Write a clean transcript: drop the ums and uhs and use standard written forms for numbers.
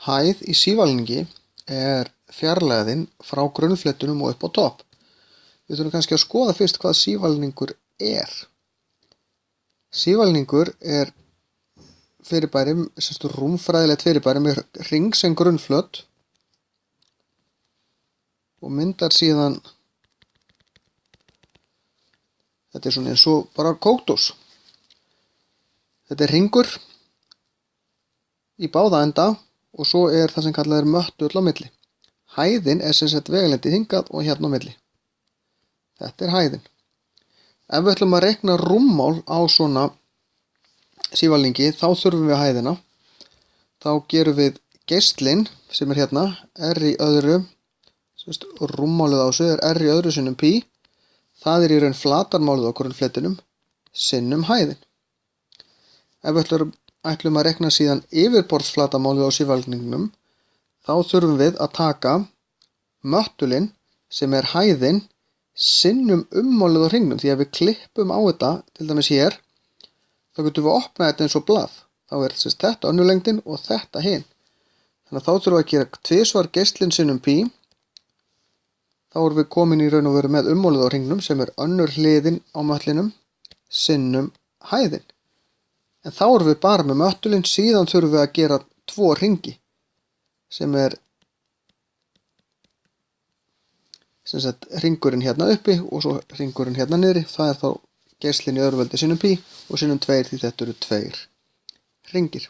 Hæð í sívalningi er fjarlægðin frá grunnfletinum og upp á topp. Við þurfum kannski að skoða fyrst hvað sívalningur er. Sívalningur er fyrirbæri, rúmfræðilegt fyrirbæri með hring sem grunnflöt og myndar síðan, þetta er svona eins og bara kókdós. Þetta er hringur í báða enda og svo er það sem kallað er möttull á milli. Hæðin er sem sagt vegalengdin hingað og hérna á milli. Þetta er hæðin. Ef við ætlum að reikna rúmmál á svona sívalningi þá þurfum við hæðina. Þá gerum við geislinn sem er hérna, r í öðru, rúmmálið á þessu er r í öðru sinnum pi. Það er í raun flatarmálið á grunnfletinum sinnum hæðin. Ef við ætlum að reikna síðan yfirborðsflatarmálið á sívalningnum þá þurfum við að taka möttulinn sem er hæðin sinnum ummálið á hringnum, því að við klippum á þetta, til dæmis hér, þá getum við opnað þetta eins og blað. Þá er þetta önnur lengdin og þetta hin. Þannig að þá þurfum við að gera tvisvar geislinn sinnum pi. Þá erum við komin í raun og veru með ummálið á hringnum sem er önnur hliðin á möttlinum sinnum hæðin. En þá erum við bara með möttulinn, síðan þurfum við að gera tvo hringi sem er hringurinn hérna uppi og svo hringurinn hérna niðri. Það er þá geislinn í öðruveldi sinnum pi og sinnum 2 því þetta eru 2 hringir.